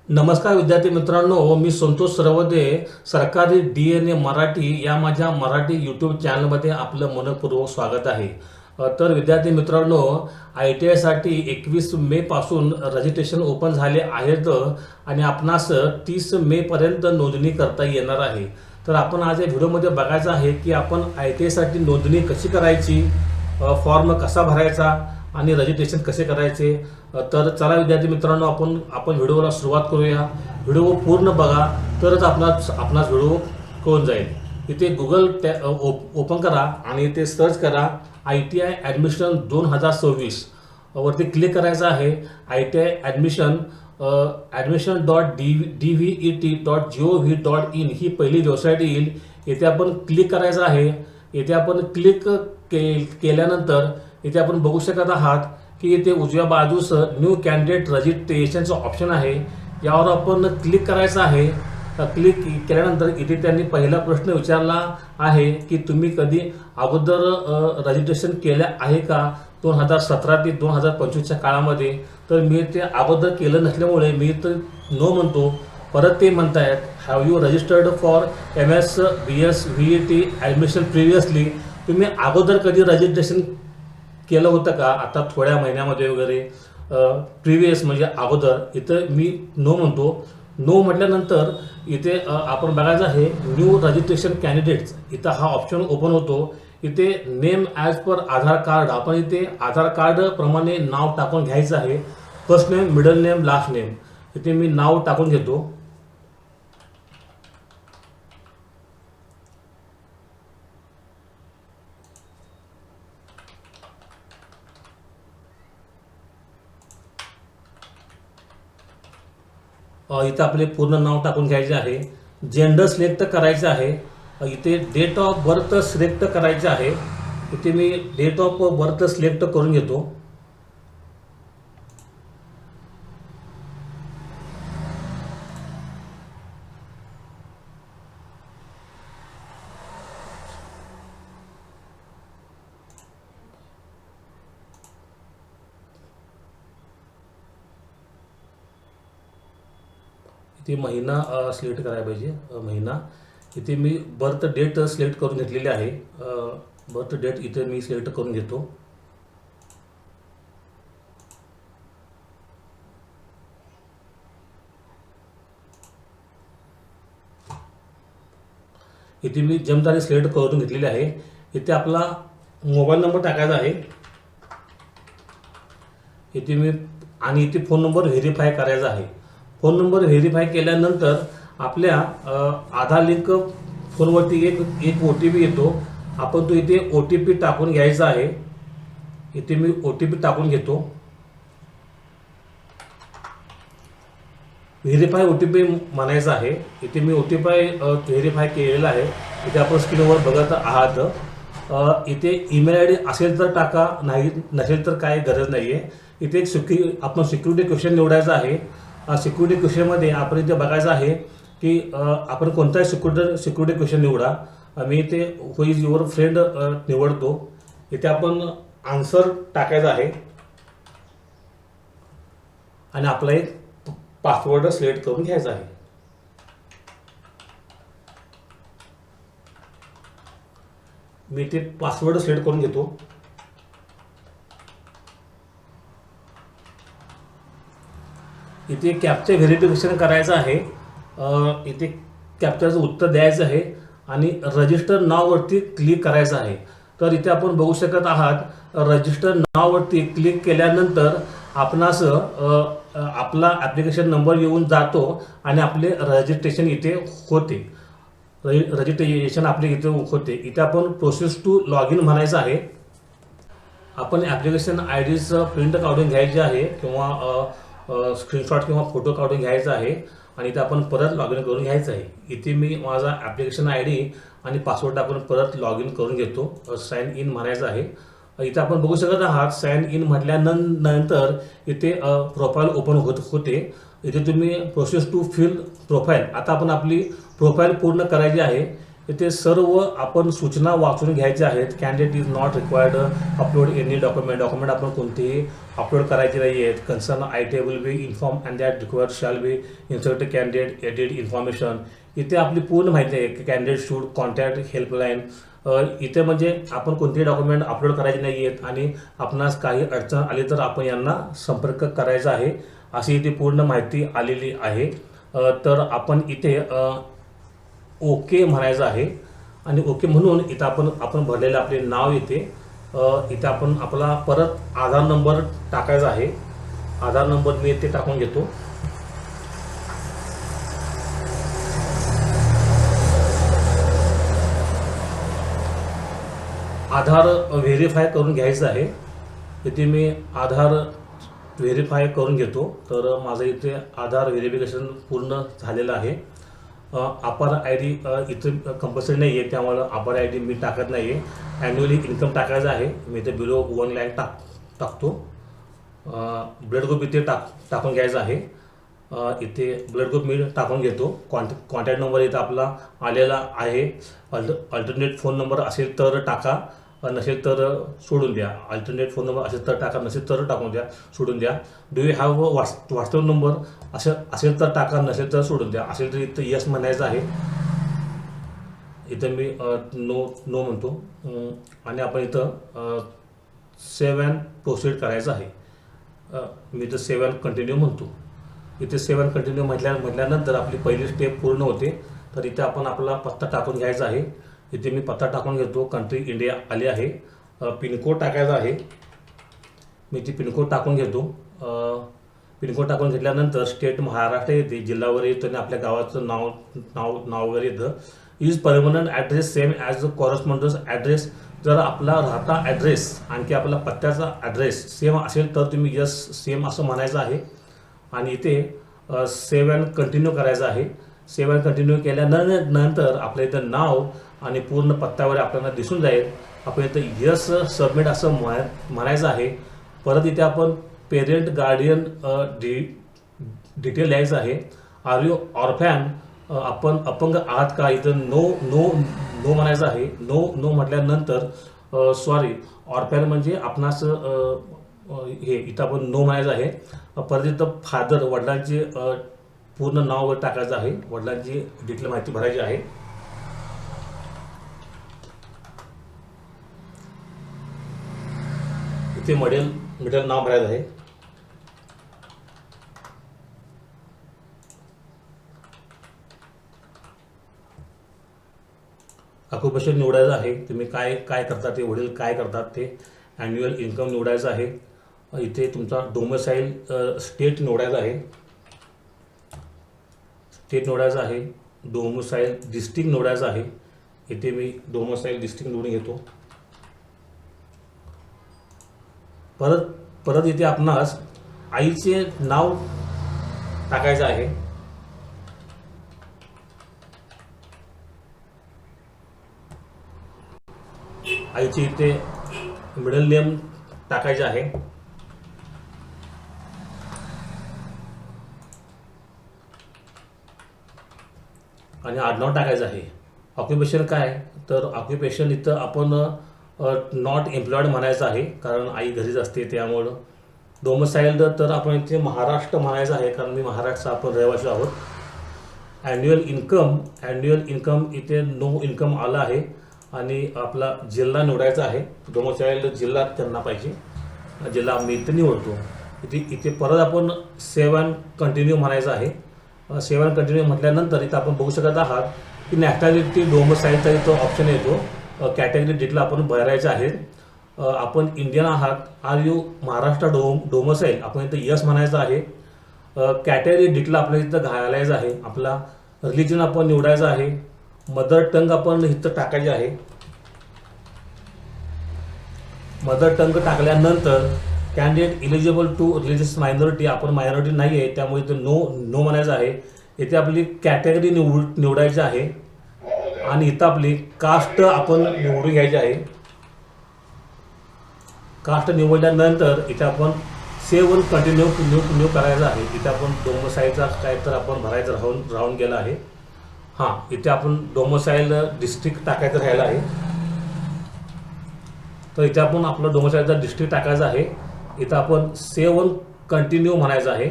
नमस्कार विद्यार्थी मित्रांनो, मी संतोष सरवदे सरकारी DNA मराठी या माझ्या मराठी यूट्यूब चॅनलमध्ये आपलं मनपूर्वक स्वागत आहे. तर विद्यार्थी मित्रांनो, ITI साठी 21 मे पासून रजिस्ट्रेशन ओपन झाले आहेत आणि आपणास 30 मे पर्यंत नोंदणी करता येणार आहे. तर आपण आज या व्हिडिओमध्ये बघायचं आहे की आपण ITI साठी नोंदणी कशी करायची, फॉर्म कसा भरायचा आणि रजिस्ट्रेशन कसे करायचे. तर चला विद्यार्थी मित्रांनो, आपण व्हिडिओला सुरुवात करूया. व्हिडिओ पूर्ण बघा तरच आपणास व्हिडिओ कळून जाईल. इथे गुगल ओपन करा आणि इथे सर्च करा ITI ॲडमिशन 2026 वरती क्लिक करायचं आहे. ITI admission.dvet.gov.in ही पहिली वेबसाईट येईल. येथे आपण क्लिक करायचं आहे. येथे आपण क्लिक केल्यानंतर इथे आपण बघू शकत आहात की इथे उजव्या बाजूस न्यू कॅन्डिडेट रजिस्ट्रेशनचं ऑप्शन आहे. यावर आपण क्लिक करायचं आहे. क्लिक केल्यानंतर इथे त्यांनी पहिला प्रश्न विचारला आहे की तुम्ही कधी अगोदर रजिस्ट्रेशन केलं आहे का 2017 ते 2025च्या काळामध्ये. तर मी ते अगोदर केलं नसल्यामुळे मी तर नो म्हणतो. परत ते म्हणतायत have you registered for MS BS VET admission previously. तुम्ही अगोदर कधी रजिस्ट्रेशन केलं होतं का आता थोड्या महिन्यामध्ये वगैरे, प्रिव्हियस म्हणजे अगोदर. इथं मी नो म्हणतो. नो म्हटल्यानंतर इथे आपण बघायचं आहे न्यू रजिस्ट्रेशन कॅन्डिडेट्स. इथं हा ऑप्शन ओपन होतो. इथे नेम ॲज पर आधार कार्ड, आपण इथे आधार कार्ड प्रमाणे नाव टाकून घ्यायचं आहे. First name, middle name, last name. इथे मी नाव टाकून घेतो. इथं आपले पूर्ण नाव टाकून घ्यायचे आहे. जेंडर सिलेक्ट करायचं आहे. इथे डेट ऑफ बर्थ सिलेक्ट करायचे आहे. इथे मी डेट ऑफ बर्थ सिलेक्ट करून घेतो. इथे महिना सिलेक्ट करायला पाहिजे. महिना इथे मी बर्थ डेट सिलेक्ट करून घेतलेली आहे. बर्थ डेट इथे मी सिलेक्ट करून घेतो. इथे मी जन्मतारीख सिलेक्ट करून घेतलेली आहे. इथे आपला मोबाईल नंबर टाकायचा आहे. इथे मी आणि इथे फोन नंबर व्हेरीफाय करायचा आहे. फोन नंबर व्हेरीफाय केल्यानंतर आपल्या आधार लिंक फोनवरती एक OTP येतो. आपण तो इथे OTP टाकून घ्यायचा आहे. इथे मी OTP टाकून घेतो. व्हेरीफाय OTP म्हणायचा आहे. इथे मी OTP व्हेरीफाय केलेला आहे. इथे आपण स्क्रीनवर बघत आहात. इथे ईमेल ID असेल तर टाका, नाही नसेल तर काय गरज नाही आहे. इथे एक आपण सिक्युरिटी क्वेश्चन निवडायचा आहे. सिक्युरिटी क्वेश्चनमध्ये आपण इथे बघायचं आहे की आपण कोणताही सिक्युरिटी क्वेश्चन निवडा. मी इथे हु इज युअर फ्रेंड निवडतो. इथे आपण आन्सर टाकायचा आहे आणि आपला एक पासवर्ड सिलेक्ट करून घ्यायचा आहे. मी ते पासवर्ड सिलेक्ट करून घेतो. इथे कॅप्चा व्हेरिफिकेशन करायचं आहे. इथे कॅप्चाचं उत्तर द्यायचं आहे आणि रजिस्टर नाववरती क्लिक करायचं आहे. तर इथे आपण बघू शकत आहात रजिस्टर नाववरती क्लिक केल्यानंतर आपणास आपला ॲप्लिकेशन नंबर येऊन जातो आणि आपले रजिस्ट्रेशन इथे होते. रजिस्ट्रेशन आपले इथे होते. इथे आपण प्रोसेस टू लॉग इन म्हणायचं आहे. आपण ॲप्लिकेशन IDचं प्रिंट काढून घ्यायचे आहे किंवा स्क्रीनशॉट किंवा फोटो काढून घ्यायचा आहे आणि इथे आपण परत लॉग इन करून घ्यायचं आहे. इथे मी माझा ॲप्लिकेशन ID आणि पासवर्ड टाकून परत लॉग इन करून घेतो. साइन इन म्हणायचं आहे. इथे आपण बघू शकत आहात साइन इन म्हटल्यानंतर इथे प्रोफाईल ओपन होते. इथे तुम्ही प्रोसेस टू फिल प्रोफाईल. आता आपण आपली प्रोफाईल पूर्ण करायची आहे. इथे सर्व आपण सूचना वाचून घ्यायच्या आहेत. Candidate is not required upload any document आपण कोणतेही अपलोड करायचे नाही आहेत. Concern IT will be inform and that required shall be insert candidate edit information. इथे आपली पूर्ण माहिती आहे की कॅन्डिडेट शूड कॉन्टॅक्ट हेल्पलाईन. इथे म्हणजे आपण कोणतेही डॉक्युमेंट अपलोड करायचे नाही आहेत आणि आपणास काही अडचण आली तर आपण यांना संपर्क करायचा आहे, अशी इथे पूर्ण माहिती आलेली आहे. तर आपण इथे ओके म्हणायचं आहे आणि ओके म्हणून इथं आपण भरलेलं आपले नाव येते. इथे आपण आपला परत आधार नंबर टाकायचा आहे. आधार नंबर मी इथे टाकून घेतो. आधार व्हेरीफाय करून घ्यायचं आहे. इथे मी आधार व्हेरीफाय करून घेतो. तर माझं इथे आधार व्हेरिफिकेशन पूर्ण झालेलं आहे. अपार आय डी इथं कंपल्सरी नाही आहे, त्यामुळं अपार आय डी मी टाकत नाही आहे. ॲन्युअली इन्कम टाकायचं आहे. मी इथे बिलो 1 लाख टाकतो. ब्लड ग्रुप इथे टाकून घ्यायचं आहे. इथे ब्लड ग्रुप मी टाकून घेतो. कॉन्टॅक्ट नंबर इथं आपला आलेला आहे. अल्टरनेट फोन नंबर असेल तर टाका, नसेल तर सोडून द्या. अल्टरनेट फोन नंबर असेल तर टाका, नसेल तर टाकून द्या, सोडून द्या. Do you have WhatsApp number असेल तर टाका, नसेल तर सोडून द्या. असेल तर इथं यस म्हणायचं आहे. इथं मी नो म्हणतो आणि आपण इथं सेव्ह अँड प्रोसीड करायचं आहे. मी इथं सेव्ह अँड कंटिन्यू म्हणतो. इथे सेव्ह अँड कंटिन्यू म्हटल्यानंतर आपली पहिली स्टेप पूर्ण होते. तर इथे आपण आपला पत्ता टाकून घ्यायचा आहे. इथे मी पत्ता टाकून घेतो. कंट्री इंडिया आली आहे. पिनकोड टाकायचा आहे. मी इथे पिनकोड टाकून घेतो. पिनकोड टाकून घेतल्यानंतर स्टेट महाराष्ट्र येते, जिल्हा वगैरे येतं आणि आपल्या गावाचं नाव वगैरे येतं. Is permanent address same as the correspondence address. जर आपला राहता ॲड्रेस आणखी आपला पत्त्याचा ॲड्रेस सेम असेल तर तुम्ही यस सेम असं म्हणायचं आहे आणि इथे सेव्ह अँड कंटिन्यू करायचं आहे. सेव्ह अँड कंटिन्यू केल्यानंतर आपल्या इथं नाव आणि पूर्ण पत्त्यावर आपल्याला दिसून जाईल. आपण इथं यस सबमिट असं म्हणायचं आहे. परत इथे आपण पेरेंट गार्डियन डिटेल द्यायचं आहे. आर यू ऑर्फॅन, आपण अपंग आहात का, इथं नो म्हणायचं आहे. नो म्हटल्यानंतर सॉरी ऑर्फॅन म्हणजे आपणास हे इथं आपण नो म्हणायचं आहे. परत इथं फादर वडिलांचे पूर्ण नाव टाकायचं आहे. वडिलांची डिटेल माहिती भरायची आहे. इथे मिडल नाव भरायचं आहे. ऑक्युपेशन निवडायचं आहे. तुम्ही काय करतात ते, वडील काय करतात ते. ॲन्युअल इन्कम निवडायचं आहे. इथे तुमचा डोमिसाईल स्टेट निवडायचा आहे. स्टेट निवडायचं आहे. डोमिसाईल डिस्ट्रिक्ट निवडायचं आहे. इथे मी डोमिसाईल डिस्ट्रिक्ट निवडून घेतो. परत इथे आपणास आईचे नाव टाकायचं आहे. आईचे इथे मिडल नेम टाकायचे आहे. आणि आडनाव टाकायचं आहे. ऑक्युपेशन काय, तर ऑक्युपेशन इथं आपण नॉट एम्प्लॉयड म्हणायचं आहे, कारण आई घरीच असते त्यामुळं. डोमिसाइल्ड तर आपण इथे महाराष्ट्र म्हणायचं आहे, कारण मी महाराष्ट्राचा आपण रहिवासी आहोत. ॲन्युअल इन्कम इथे नो इन्कम आलं आहे आणि आपला जिल्हा निवडायचा आहे. डोमिसाइल्ड जिल्हा त्यांना पाहिजे. जिल्हा मी इथे निवडतो. इथे परत आपण सेव्ह अँड कंटिन्यू म्हणायचं आहे. सेव्ह अँड कंटिन्यू म्हटल्यानंतर इथं आपण बघू शकत आहात की नॅशनॅलिटी डोमिसाइलचा इथं ऑप्शन येतो. कॅटेगरी डिटेल आपण भरायचं आहे. आपण इंडियन आहात, आर यू महाराष्ट्र डोमिसाइल, आपण इथं यस म्हणायचं आहे. कॅटेगरी डिटेल आपल्याला इथं घालायचं आहे. आपला रिलिजन आपण निवडायचं आहे. मदर टंग आपण इथं टाकायचे आहे. मदर टंग टाकल्यानंतर candidate eligible to religious minority, आपण मायनॉरिटी नाही आहे त्यामुळे इथं नो म्हणायचं आहे. इथे आपली कॅटेगरी निवडायची आहे आणि इथं आपली कास्ट आपण निवडून घ्यायची आहे. कास्ट निवडल्यानंतर इथे आपण सेव्ह अँड कंटिन्यू करायचं आहे. इथे आपण डोमिसाइलचा काय तर आपण भरायचं राहून गेला आहे. हां, इथे आपण डोमोसाईल डिस्ट्रिक्ट टाकायचं राहिलं आहे. तर इथे आपण आपलं डोमोसाईलचा डिस्ट्रिक्ट टाकायचा आहे. इथं आपण सेव्ह ऑन कंटिन्यू म्हणायचं आहे.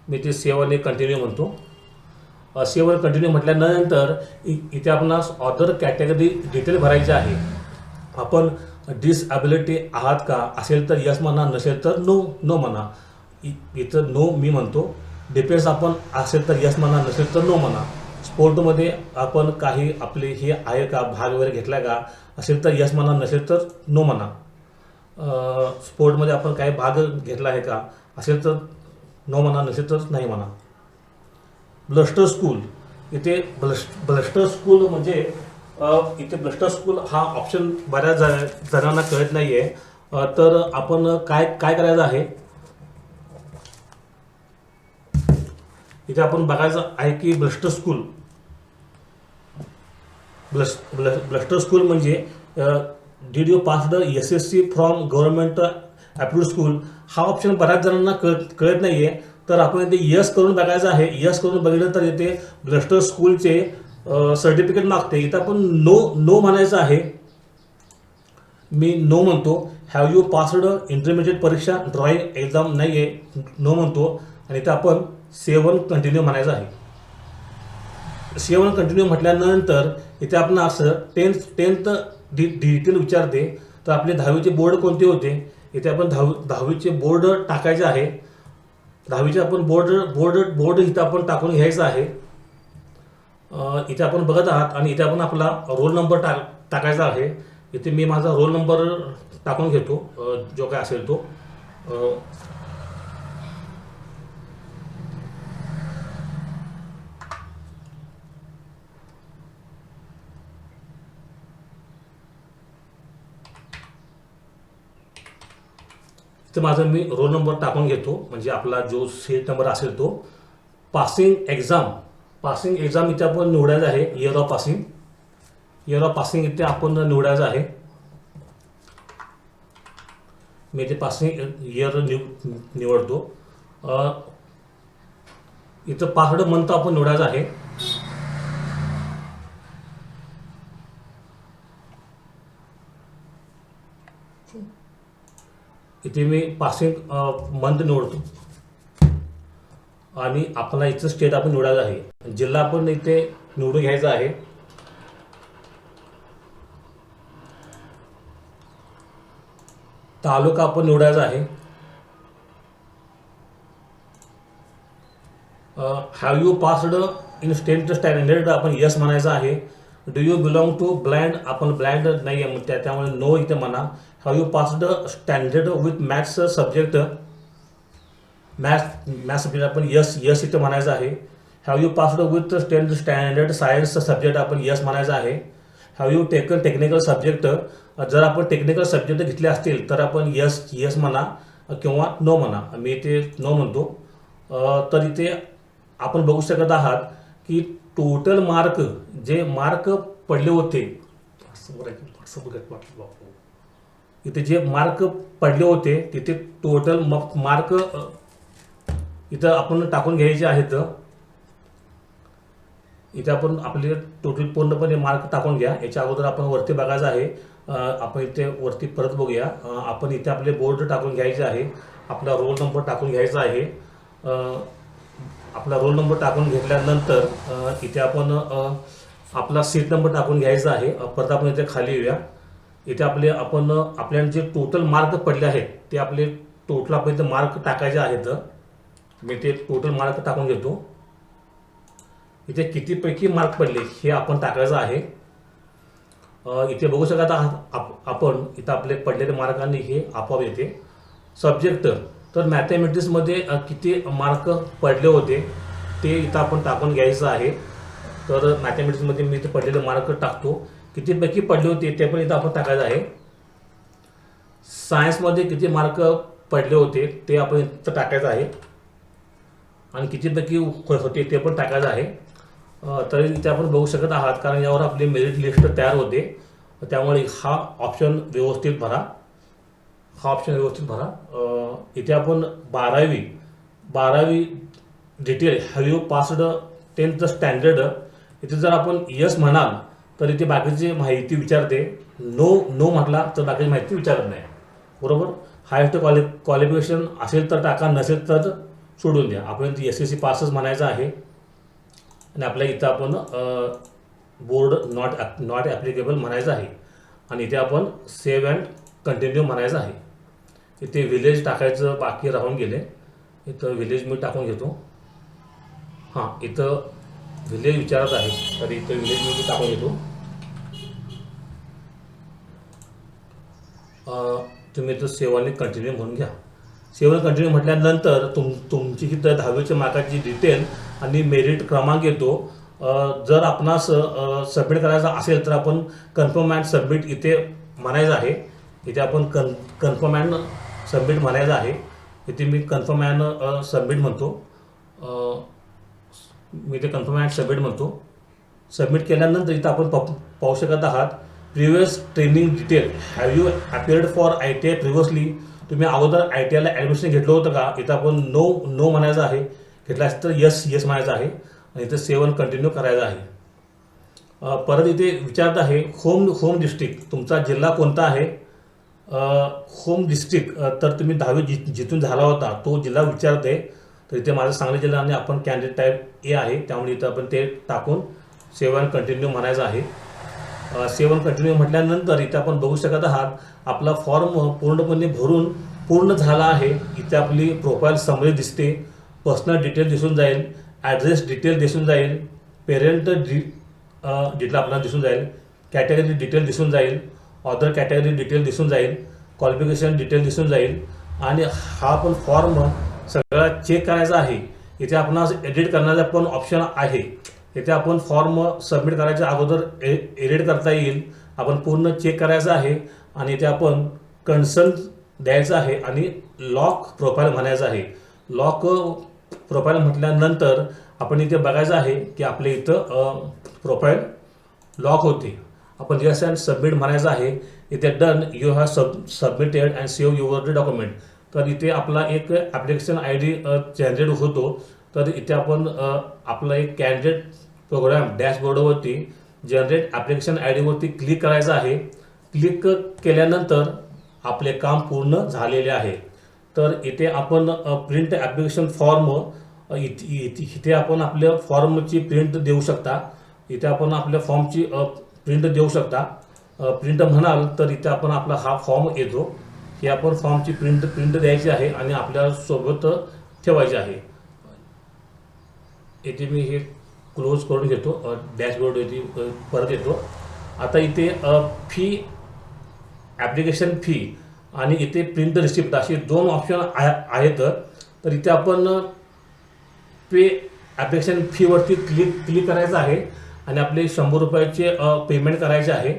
मी ते सेव्ह ऑन कंटिन्यू म्हणतो. सेव्ह ऑन कंटिन्यू म्हटल्यानंतर इथे आपणास ऑदर कॅटेगरी डिटेल भरायचे आहे. आपण डिसॅबिलिटी आहात का असेल तर यस म्हणा, नसेल तर नो म्हणा. इथं नो मी म्हणतो. डिफेन्स आपण असेल तर यस म्हणा, नसेल तर नो म्हणा. स्पोर्टमध्ये आपण काही आपले हे आहे का, भाग वगैरे घेतला का असेल तर यस म्हणा, नसेल तर नो म्हणा. स्पोर्टमध्ये आपण काही भाग घेतला आहे का असेल तर नो म्हणा, नसेल तर नाही म्हणा. ब्लस्टर स्कूल, इथे ब्लस्टर स्कूल म्हणजे इथे ब्लस्टर स्कूल हा ऑप्शन बऱ्याच जणांना कळत नाही आहे. तर आपण काय करायचं आहे, इथे आपण बघायचं आहे की ब्लस्टर स्कूल म्हणजे did you pass the SSC from government approved school. हा ऑप्शन बऱ्याच जणांना कळत नाही आहे. तर आपण इथे यस करून बघायचं आहे. यस करून बघितलं तर इथे ब्लस्टर स्कूलचे सर्टिफिकेट मागते. इथं आपण नो म्हणायचं आहे. मी नो म्हणतो. हॅव यू पास्ड इंटरमिजिएट परीक्षा ड्रॉइंग एक्झाम नाही आहे, नो म्हणतो. आणि इथं आपण सेव्ह ऑन कंटिन्यू म्हणायचं आहे. सेव्ह ऑन कंटिन्यू म्हटल्यानंतर इथे आपण असं टेन्थ डिटेल विचारते. तर आपले 10वीचे बोर्ड कोणते होते, इथे आपण 10वीचे बोर्ड टाकायचे आहे. 10वीचे आपण बोर्ड इथं आपण टाकून घ्यायचं आहे. इथे आपण बघत आहात आणि इथे आपण आपला रोल नंबर टाकायचा आहे. इथे मी माझा रोल नंबर टाकून घेतो, जो काय असेल तो. इथे माझा मी रोल नंबर टाकून घेतो, म्हणजे आपला जो सीट नंबर असेल तो. पासिंग एक्झाम इथे आपण निवडायचं आहे. इयर ऑफ पासिंग इथे आपण निवडायचं आहे. मी इथे पासिंग इयर निवडतो. इथं पासवर्ड मंथ आपण निवडायचं आहे. इथे मी पासिंग मंथ निवडतो आणि आपला इथं स्टेट आपण निवडायचं आहे. जिल्हा आपण इथे निवडून घ्यायचा आहे. तालुका आपण निवडायचा आहे. Have you passed in state standard आपण यस म्हणायचं आहे. Do you belong to blind आपण ब्लाइंड नाही आहे, त्यामुळे नो इथे म्हणा. Have you passed standard with maths subject, maths subject आपण यस इथे म्हणायचं आहे. Have you passed with standard science subject आपण यस म्हणायचं आहे. Have you taken technical subject, जर आपण टेक्निकल सब्जेक्ट घेतले असतील तर आपण यस म्हणा किंवा नो म्हणा. मी इथे नो म्हणतो. तर इथे आपण बघू शकत आहात की टोटल मार्क जे मार्क पडले होते, इथे जे मार्क पडले होते तिथे टोटल मार्क इथं आपण टाकून घ्यायचे आहेत. इथे आपण आपले टोटल पूर्णपणे मार्क टाकून घ्या. याच्या अगोदर आपण वरती बघायचं आहे. आपण इथे वरती परत बघूया. आपण इथे आपले बोर्ड टाकून घ्यायचे आहे. आपला रोल नंबर टाकून घ्यायचा आहे. आपला रोल नंबर टाकून घेतल्यानंतर इथे आपण आपला सीट नंबर टाकून घ्यायचा आहे. परत आपण इथे खाली येऊया. इथे आपल्याला जे टोटल मार्क पडले आहेत ते आपले टोटल आपण इथे मार्क टाकायचे आहेत. मी ते टोटल मार्क टाकून घेतो. इथे कितीपैकी मार्क पडले हे आपण टाकायचं आहे. इथे बघू शकत आहात आपण इथं आपले पडलेले मार्कांनी हे आपोआप येते. सब्जेक्ट तर मॅथमॅटिक्समध्ये किती मार्क पडले होते ते इथं आपण टाकून घ्यायचं आहे. तर मॅथमॅटिक्समध्ये मी इथे पडलेले मार्क टाकतो. कितीपैकी पडले होते ते पण इथं आपण टाकायचं आहे. सायन्समध्ये किती मार्क पडले होते ते आपण इथं टाकायचं आहे आणि कितीपैकी होते ते पण टाकायचं आहे. तर इथे आपण बघू शकत आहात, कारण यावर आपली मेरिट लिस्ट तयार होते. त्यामुळे हा ऑप्शन व्यवस्थित भरा. इथे आपण 12वी detail have you passed 10th standard, इथे जर आपण यस म्हणाल तर इथे बाकीची माहिती विचारते, नो म्हटला तर बाकीची माहिती विचारत नाही, बरोबर. हायेस्ट क्वालिफिकेशन असेल तर टाका, नसेल तर सोडून द्या. आपण SSC पासच म्हणायचं आहे आणि आपल्या इथं आपण बोर्ड नॉट ॲप्लिकेबल म्हणायचं आहे आणि इथे आपण सेव्ह अँड कंटिन्यू म्हणायचं आहे. इथे विलेज टाकायचं बाकी राहून गेले, इथं विलेज मी टाकून घेतो. हां, इथं विलेज विचारत आहे तर इथं विलेज मी टाकून घेतो. तुम्ही इथं सेव्ह आणि कंटिन्यू म्हणून घ्या. सेव्ह आणि कंटिन्यू म्हटल्यानंतर तुमची इथं 10वीच्या मार्काची डिटेल आणि मेरिट क्रमांक येतो. जर आपणास सबमिट करायचा असेल तर आपण कन्फर्म अँड सबमिट इथे म्हणायचं आहे. इथे आपण कन्फर्म अँड सबमिट म्हणायचं आहे. इथे मी कन्फर्म अँड सबमिट म्हणतो. मी इथे कन्फर्म अँड सबमिट म्हणतो. सबमिट केल्यानंतर इथं आपण पाहू शकत आहात previous training detail. Have you appeared for ITI previously. तुम्ही अगोदर ITIला ॲडमिशन घेतलं होतं का. इथं आपण नो म्हणायचं आहे. घेतलं असेल तर यस म्हणायचं आहे आणि इथं सेव्ह अँड कंटिन्यू करायचं आहे. परत इथे विचारत आहे होम डिस्ट्रिक्ट, तुमचा जिल्हा कोणता आहे. होम डिस्ट्रिक्ट तर तुम्ही 10वी जिथून झाला होता तो जिल्हा विचारते. तर इथे माझा सांगली जिल्हा आणि आपण कॅन्डिडेट टाईप A आहे, त्यामुळे इथं आपण ते टाकून सेव्ह अँड कंटिन्यू म्हणायचं आहे. सेव्ह अँड कंटिन्यू म्हटल्यानंतर इथे आपण बघू शकत आहात आपला फॉर्म पूर्णपणे भरून पूर्ण झाला आहे. इथे आपली प्रोफाईल समरी दिसते, पर्सनल डिटेल दिसून जाईल, ॲड्रेस डिटेल दिसून जाईल, पेरेंट डिटेल आपल्याला दिसून जाईल, कॅटेगरी डिटेल दिसून जाईल, अदर कॅटेगरी डिटेल दिसून जाईल, क्वालिफिकेशन डिटेल दिसून जाईल आणि हा पण फॉर्म सगळा चेक करायचा आहे. इथे आपणास एडिट करण्याचा पण ऑप्शन आहे. इथे आपण फॉर्म सबमिट करायच्या अगोदर एडिट करता येईल. आपण पूर्ण चेक करायचं आहे आणि इथे आपण कन्सर्न द्यायचं आहे आणि लॉक प्रोफाईल म्हणायचं आहे. लॉक प्रोफाईल म्हटल्यानंतर आपण इथे बघायचं आहे की आपल्या इथं प्रोफाईल लॉक होते. आपण यस अँड सबमिट म्हणायचं आहे. इथे done, you have submitted and save your document. तर इथे आपला एक ॲप्लिकेशन ID जनरेट होतो. तर इथे आपण आपला एक कॅन्डिडेट प्रोग्राम डॅशबोर्डवरती जनरेट ॲप्लिकेशन IDवरती क्लिक करायचं आहे. क्लिक केल्यानंतर आपले काम पूर्ण झालेले आहे. तर इथे आपण प्रिंट ॲप्लिकेशन फॉर्म, इथे आपण आपल्या फॉर्मची प्रिंट देऊ शकता. इथे आपण आपल्या फॉर्मची प्रिंट देऊ शकता. प्रिंट म्हणाल तर इथे आपण आपला हा फॉर्म येतो. ही आपण फॉर्मची प्रिंट द्यायची आहे आणि आपल्यासोबत ठेवायची आहे. इथे मी हे क्लोज करून घेतो. डॅशबोर्ड इथे परत येतो. आता इथे फी, ॲप्लिकेशन फी आणि इथे प्रिंट रिसिप्ट असे 2 ऑप्शन आहेत. तर इथे आपण पे ॲप्लिकेशन फीवरती क्लिक करायचं आहे आणि आपले 100 रुपयाचे पेमेंट करायचे आहे.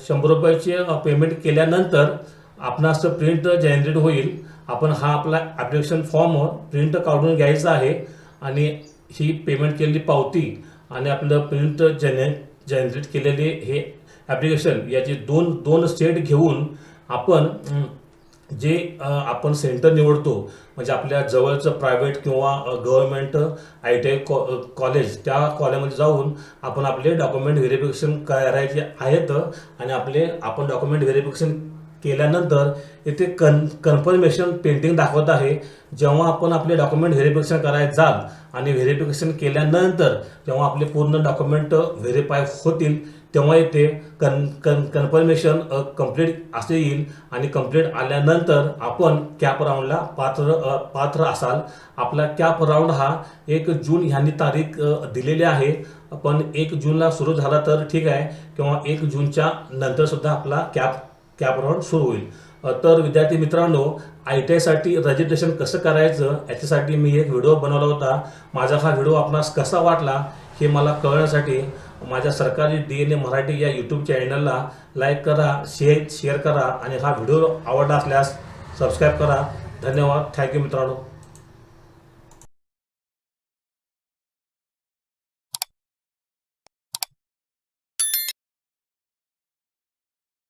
100 रुपयाचे पेमेंट केल्यानंतर आपणास प्रिंट जनरेट होईल. आपण हा आपला ॲप्लिकेशन फॉर्म प्रिंट काढून घ्यायचा आहे आणि ही पेमेंट केलेली पावती आणि आपलं प्रिंट जनरेट केलेले हे ॲप्लिकेशन याचे दोन सेट घेऊन आपण जे आपण सेंटर निवडतो, म्हणजे आपल्या जवळचं प्रायव्हेट किंवा गव्हर्नमेंट ITI कॉलेज, त्या कॉलेजमध्ये जाऊन आपण आपले डॉक्युमेंट व्हेरिफिकेशन करायचे आहेत आणि आपण डॉक्युमेंट व्हेरिफिकेशन केल्यानंतर इथे कन्फर्मेशन पेंटिंग दाखवत आहे. जेव्हा आपण आपले डॉक्युमेंट व्हेरिफिकेशन करायला जाल आणि व्हेरिफिकेशन केल्यानंतर जेव्हा आपले पूर्ण डॉक्युमेंट व्हेरीफाय होतील तेव्हा इथे कन्फर्मेशन कंप्लीट असे येईल आणि कंप्लीट आल्यानंतर आपण कॅप राऊंडला पात्र असाल. आपला कॅप राऊंड हा 1 जून ह्यांनी तारीख दिलेली आहे. पण 1 जूनला सुरू झाला तर ठीक आहे किंवा 1 जूनच्या नंतर सुद्धा आपला कॅप राऊंड सुरू होईल. तर विद्यार्थी मित्रांनो, ITI साठी रजिस्ट्रेशन कसं करायचं याच्यासाठी मी एक व्हिडिओ बनवला होता. माझा हा व्हिडिओ आपणास कसा वाटला हे मला कळण्यासाठी माझ्या सरकारी DNA मराठी या यूट्यूब चॅनलला लाईक करा, शेअर करा आणि हा व्हिडिओ आवडला असल्यास सबस्क्राईब करा. धन्यवाद. थँक्यू मित्रांनो.